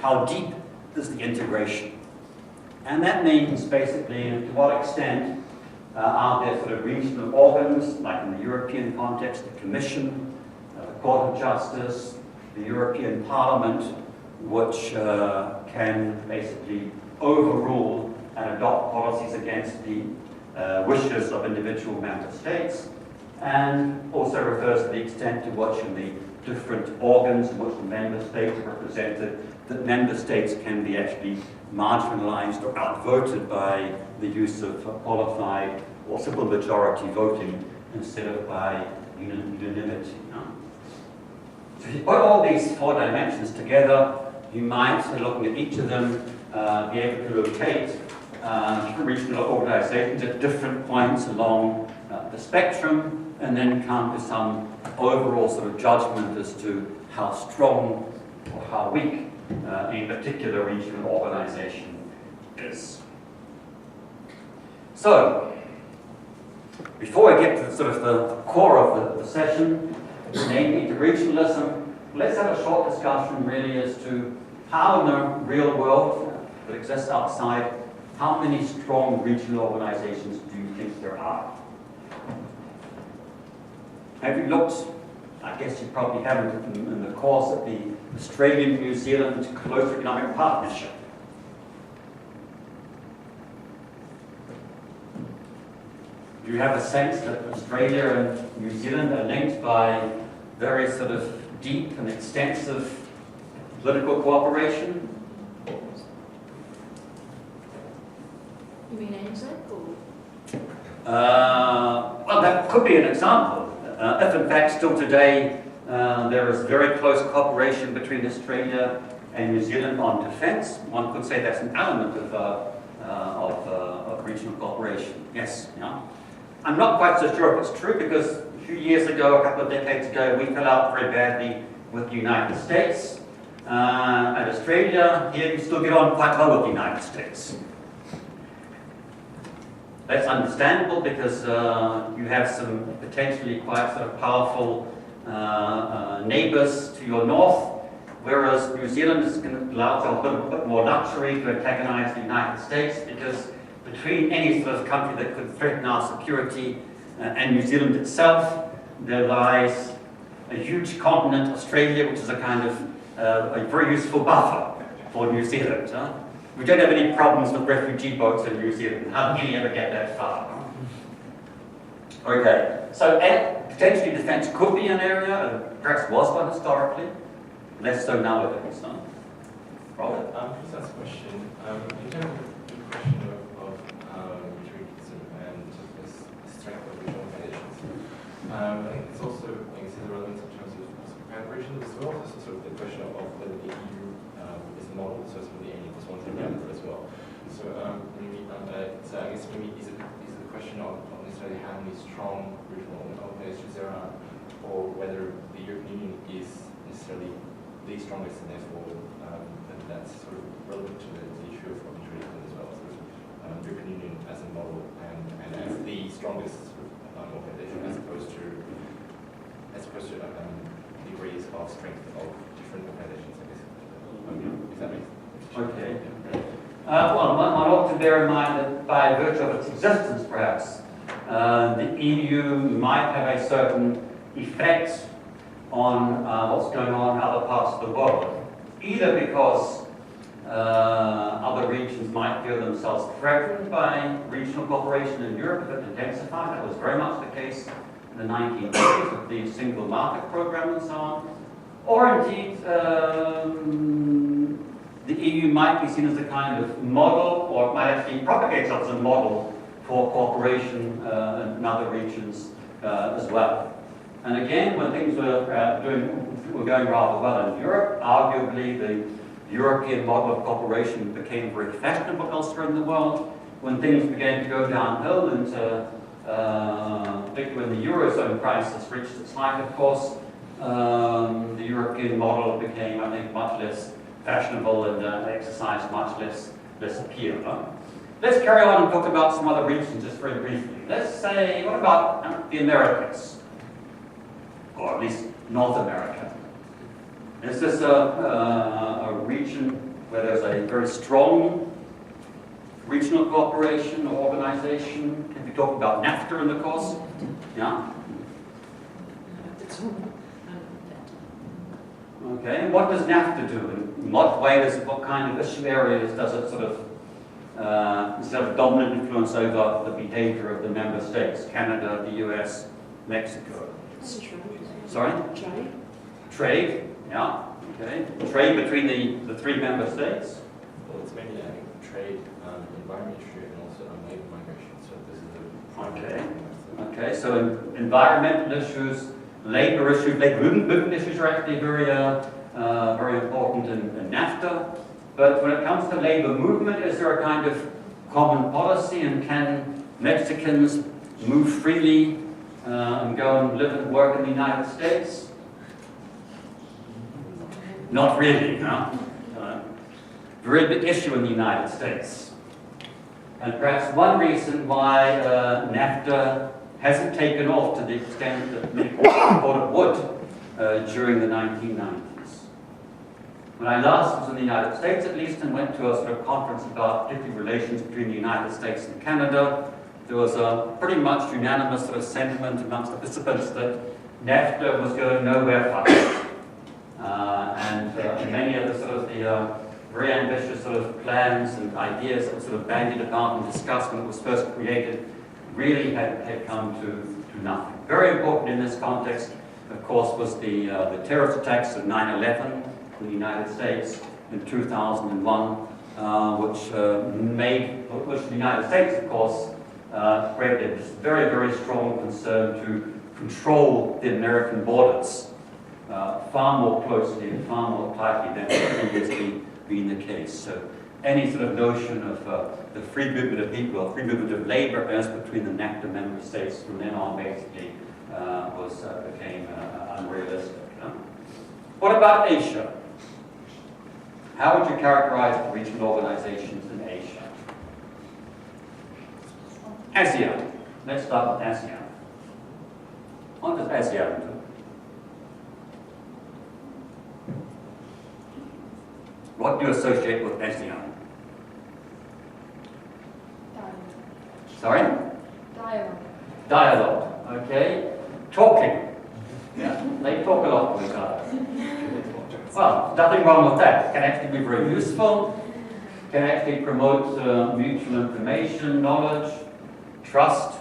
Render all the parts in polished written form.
how deep is the integration? And that means basically to what extent are there sort of regional organs, like in the European context, the Commission, the Court of Justice, the European Parliament, which can basically overrule and adopt policies against the wishes of individual member states, and also refers to the extent to which in the different organs in which the member states are represented, that member states can be actually marginalized or outvoted by the use of qualified or simple majority voting instead of by unanimity. So if you put all these four dimensions together, you might, looking at each of them, be able to locate regional organizations at different points along the spectrum, and then come to some overall sort of judgment as to how strong or how weak a particular regional organization is. So, before I get to sort of the core of the session, namely interregionalism, let's have a short discussion really as to how in the real world that exists outside, how many strong regional organizations do you think there are? Have you looked, I guess you probably haven't in the course of the Australian-New Zealand Close Economic Partnership. Do you have a sense that Australia and New Zealand are linked by very sort of deep and extensive political cooperation? You mean INSEAD? Well, that could be an example. If in fact still today there is very close cooperation between Australia and New Zealand on defence, one could say that's an element of regional cooperation. Yes, yeah. I'm not quite so sure if it's true because a few years ago, a couple of decades ago, we fell out very badly with the United States. And Australia, here you still get on quite well with the United States. That's understandable because you have some potentially quite sort of powerful neighbors to your north, whereas New Zealand is allowed to have a bit more luxury to antagonize the United States because between any sort of country that could threaten our security and New Zealand itself, there lies a huge continent, Australia, which is a kind of a very useful buffer for New Zealand. We don't have any problems with refugee boats in New Zealand. How can you ever get that far? Okay, so potentially defence could be an area, and perhaps was one historically, less so nowadays. Robert? Just ask a question. In terms of the question of interregionalism and the strength of regional organizations, I think it's also relevant in terms of cooperation as well. So sort of the question of whether the EU is a model, so it's really aiming for one thing as well. So maybe, so I guess maybe is it the question of not necessarily how many strong regional organizations there are, or whether the European Union is necessarily the strongest, and therefore that's sort of relevant to the issue of interregionalism as well. Sort of European Union as a model and as the strongest sort of, organization, as opposed to degrees of strength of different organizations, I guess. If that makes sense. Okay. Well, one ought to bear in mind that by virtue of its existence, perhaps, the EU might have a certain effect on what's going on in other parts of the world, either because other regions might feel themselves threatened by regional cooperation in Europe if it intensified. That was very much the case in the 1980s with the single market program and so on. Or indeed, the EU might be seen as a kind of model, or it might actually propagate itself as a model for cooperation in other regions as well. And again, when things were going rather well in Europe, arguably the European model of cooperation became very fashionable elsewhere in the world. When things began to go downhill, and particularly when the Eurozone crisis reached its height, of course, the European model became, I think, much less fashionable and exercised much less appeal. Let's carry on and talk about some other regions just very briefly. Let's say, what about the Americas? Or at least North America. Is this a region where there's a very strong regional cooperation or organization. Can we talk about NAFTA in the course? Yeah? Okay, and what does NAFTA do? In what way what kind of issue areas does it sort of have dominant influence over the behavior of the member states? Canada, the US, Mexico. Sorry? Trade. Trade, yeah. Okay. Trade between the three member states. Well, it's mainly, I think, trade, environment issue, and also labor migration. So this is a primary. Okay. So environmental issues, labor issues, labor movement issues are actually very important in NAFTA. But when it comes to labor movement, is there a kind of common policy, and can Mexicans move freely and go and live and work in the United States? Not really, no. Very big issue in the United States. And perhaps one reason why NAFTA hasn't taken off to the extent that many people thought it would during the 1990s. When I last was in the United States, at least, and went to a sort of conference about particularly relations between the United States and Canada, there was a pretty much unanimous sort of sentiment amongst the participants that NAFTA was going nowhere fast. And many of the sort of the very ambitious sort of plans and ideas that were sort of bandied about and discussed when it was first created really had come to nothing. Very important in this context, of course, was the terrorist attacks of 9/11 in the United States in 2001, which the United States, of course, created this very, very strong concern to control the American borders far more closely and far more tightly than had previously been the case. So any sort of notion of the free movement of people, or free movement of labor as between the NAFTA member states from then on basically became unrealistic. What about Asia? How would you characterize the regional organizations in Asia? ASEAN. Let's start with ASEAN. What does ASEAN do? What do you associate with ASEAN? Sorry? Dialogue. Dialogue. Okay. Talking. Yeah. They talk a lot to each other. Well, nothing wrong with that. It can actually be very useful. It can actually promote mutual information, knowledge, trust,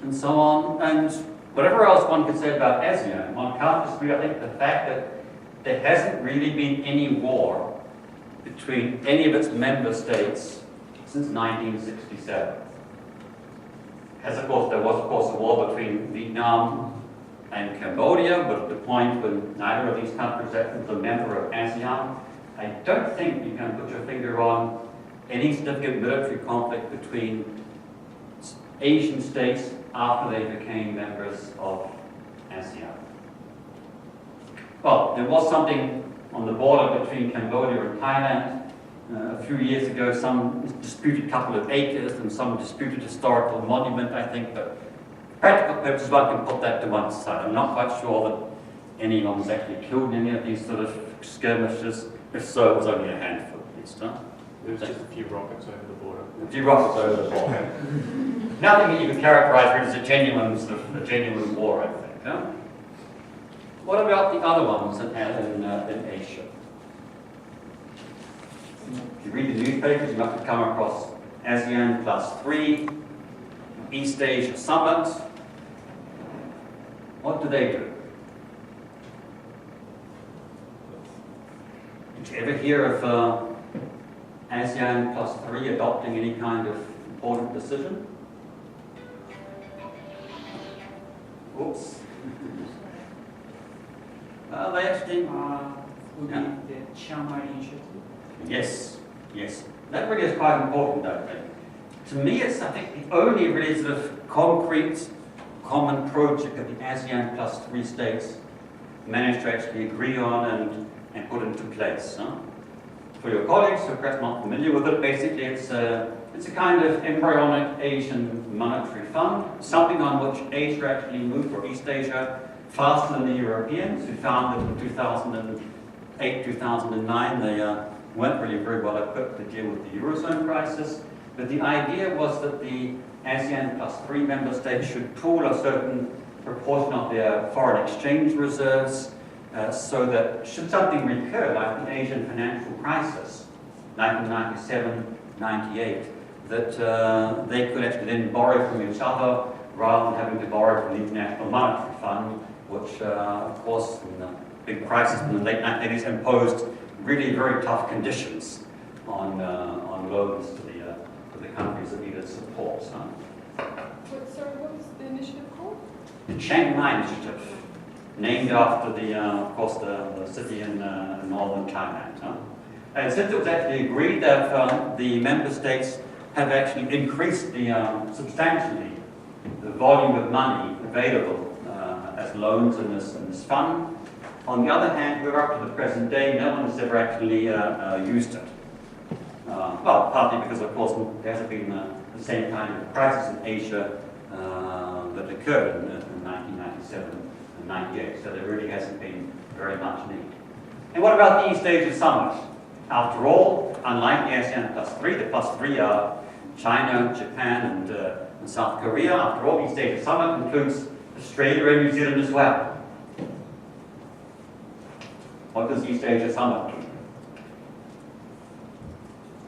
and so on. And whatever else one could say about ASEAN, one can't dispute, I think, the fact that there hasn't really been any war between any of its member states since 1967. There was, of course, a war between Vietnam and Cambodia, but at the point when neither of these countries was a member of ASEAN, I don't think you can put your finger on any significant military conflict between Asian states after they became members of ASEAN. Well, there was something on the border between Cambodia and Thailand a few years ago, some disputed couple of acres and some disputed historical monument, I think, but for practical purposes one can put that to one side. I'm not quite sure that anyone was actually killed in any of these sort of skirmishes. If so, it was only a handful at least. Huh? There was just a few rockets over the border. A few rockets over the border. Nothing that you can characterize really as a genuine war, I think. Huh? What about the other ones in Asia? If you read the newspapers, you must have come across ASEAN +3, East Asia Summit. What do they do? Did you ever hear of ASEAN +3 adopting any kind of important decision? Oops. They actually... would be the Chiang Mai initiative. Yes, yes. That really is quite important, I think. To me, it's, I think, the only really sort of concrete, common project that the ASEAN +3 states managed to actually agree on and put into place. Huh? For your colleagues who are perhaps not familiar with it, basically it's a kind of embryonic Asian monetary fund, something on which Asia actually moved, or East Asia, faster than the Europeans, who founded in 2009, they weren't really very well equipped to deal with the Eurozone crisis. But the idea was that the ASEAN plus 3 member states should pool a certain proportion of their foreign exchange reserves so that should something recur, like the Asian financial crisis, 1997-98, that they could actually then borrow from each other rather than having to borrow from the International Monetary Fund, which, of course, in the big crisis in the late 1980s imposed really very tough conditions on loans to the countries that needed support. Sorry, what was the initiative called? The Chiang Mai Initiative, named after of course, the city in northern Thailand. And since it was actually agreed that the member states have actually increased substantially the volume of money available as loans in this fund. On the other hand, we're up to the present day, no one has ever actually used it. Well, partly because, of course, there hasn't been the same kind of crisis in Asia that occurred in 1997 and 98, so there really hasn't been very much need. And what about the East Asia Summit? After all, unlike the ASEAN plus 3, the plus 3 are China, Japan, and South Korea. After all, the East Asia Summit includes Australia and New Zealand as well. What does East Asia Summit do?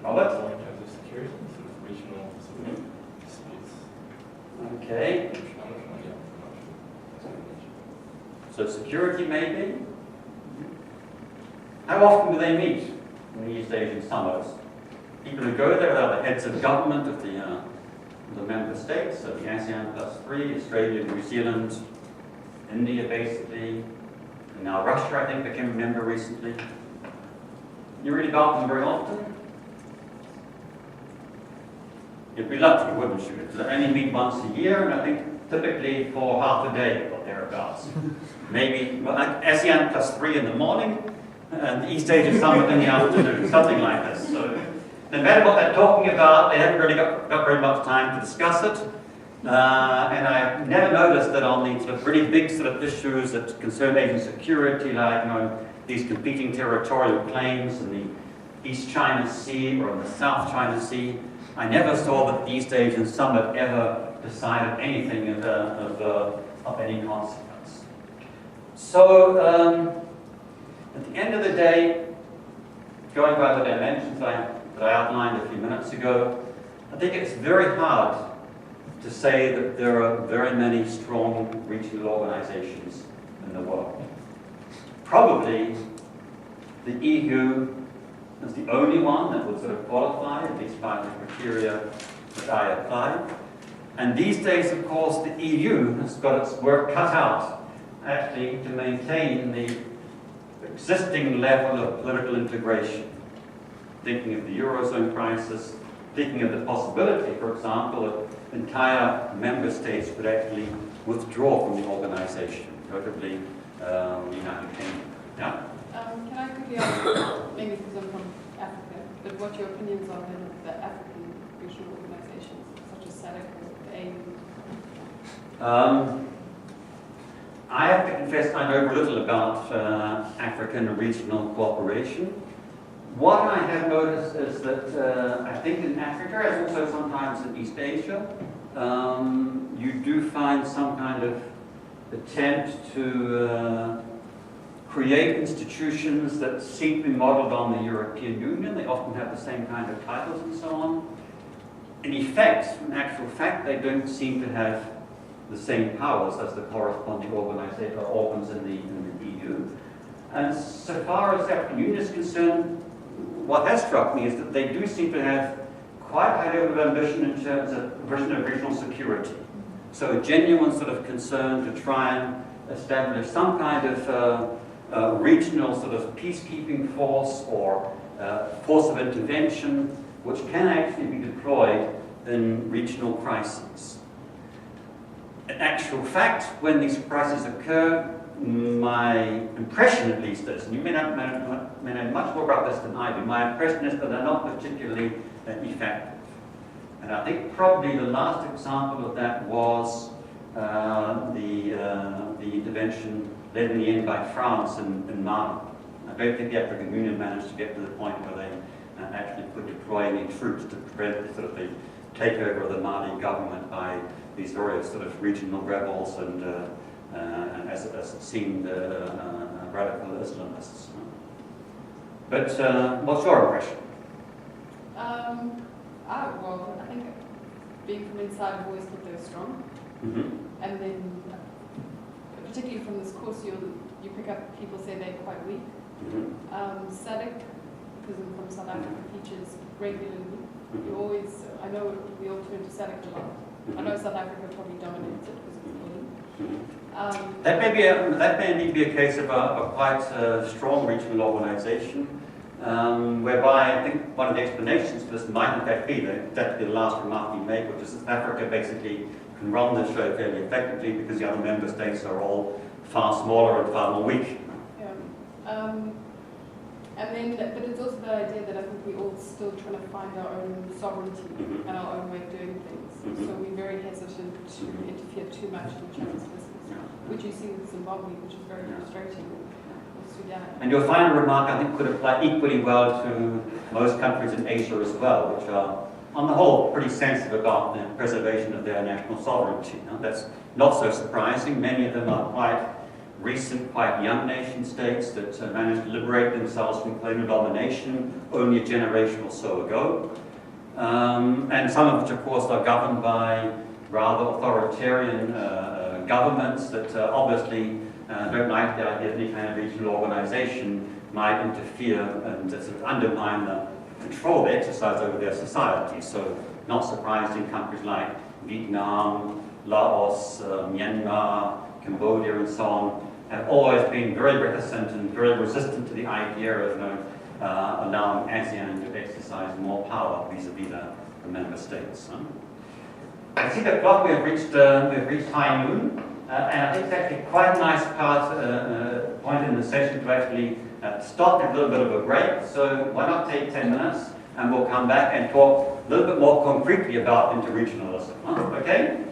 Robert? In terms of security, sort of regional disputes. Okay. So security, maybe? How often do they meet in the East Asian summits? People who go there are the heads of government of the member states, so the ASEAN plus 3, Australia, New Zealand, India basically, and now Russia, I think, became a member recently. You really got them very often? You'd be lucky, wouldn't you? They only meet once a year, and I think typically for half a day or thereabouts. Maybe ASEAN plus 3 in the morning, and the East Asia Summit in the afternoon, something like this. So no matter what they're talking about, they haven't really got very much time to discuss it. And I've never noticed that on the sort of really big sort of issues that concern Asian security, like these competing territorial claims in the East China Sea or in the South China Sea, I never saw that the East Asian Summit ever decided anything of any consequence. So at the end of the day, going by the dimensions that I outlined a few minutes ago, I think it's very hard to say that there are very many strong regional organizations in the world. Probably the EU is the only one that would sort of qualify, at least by the criteria that I apply. And these days, of course, the EU has got its work cut out, actually, to maintain the existing level of political integration. Thinking of the Eurozone crisis, thinking of the possibility, for example, of entire member states could actually withdraw from the organization, notably the United Kingdom. Yeah? Can I quickly ask, maybe because I'm from Africa, but what your opinions are on the African regional organizations, such as SADC or the AU? I have to confess I know very little about African regional cooperation. What I have noticed is that I think in Africa, as also sometimes in East Asia, you do find some kind of attempt to create institutions that seem to be modeled on the European Union. They often have the same kind of titles and so on. In effect, in actual fact, they don't seem to have the same powers as the corresponding organization or organs in the EU. And so far as the African Union is concerned, what has struck me is that they do seem to have quite a high level of ambition in terms of provision of regional security. So a genuine sort of concern to try and establish some kind of regional sort of peacekeeping force or force of intervention which can actually be deployed in regional crises. In actual fact, when these crises occur, my impression at least is, and you may know much more about this than I do, my impression is that they're not particularly effective. And I think probably the last example of that was the intervention led in the end by France in Mali. I don't think the African Union managed to get to the point where they actually could deploy any troops to prevent the sort of the takeover of the Mali government by these various sort of regional rebels and as it seemed, radical Islamists. But what's your impression? Well, I think being from inside, I've always thought they were strong. Mm-hmm. And then, particularly from this course, you pick up people say they're quite weak. Mm-hmm. SADC, because I'm from South Africa, features regularly. Mm-hmm. You always, I know we all turn to SADC a lot. Mm-hmm. I know South Africa probably dominates it because of bullying. Mm-hmm. That may indeed be a case of a quite strong regional organisation, whereby I think one of the explanations for this might in fact be that the last remark you made, which is that Africa basically can run the show fairly effectively because the other member states are all far smaller and far more weak. Yeah. And then, but it's also the idea that I think we're all still trying to find our own sovereignty Mm-hmm. and our own way of doing things. Mm-hmm. So we're very hesitant to interfere too much in each other's business, which you see with Zimbabwe, which is very frustrating, or Sudan. And your final remark, I think, could apply equally well to most countries in Asia as well, which are, on the whole, pretty sensitive about the preservation of their national sovereignty. That's not so surprising. Many of them are quite recent, quite young nation states that managed to liberate themselves from colonial domination only a generation or so ago. And some of which, of course, are governed by rather authoritarian governments that obviously don't like the idea that any kind of regional organization might interfere and sort of undermine the control they exercise over their society. So, not surprised in countries like Vietnam, Laos, Myanmar, Cambodia, and so on, have always been very reticent and very resistant to the idea of allowing ASEAN to exercise more power vis-a-vis the member states. I see the clock, we've reached high noon, and I think it's actually quite a nice point in the session to actually stop and a little bit of a break. So why not take 10 minutes and we'll come back and talk a little bit more concretely about interregionalism. Okay?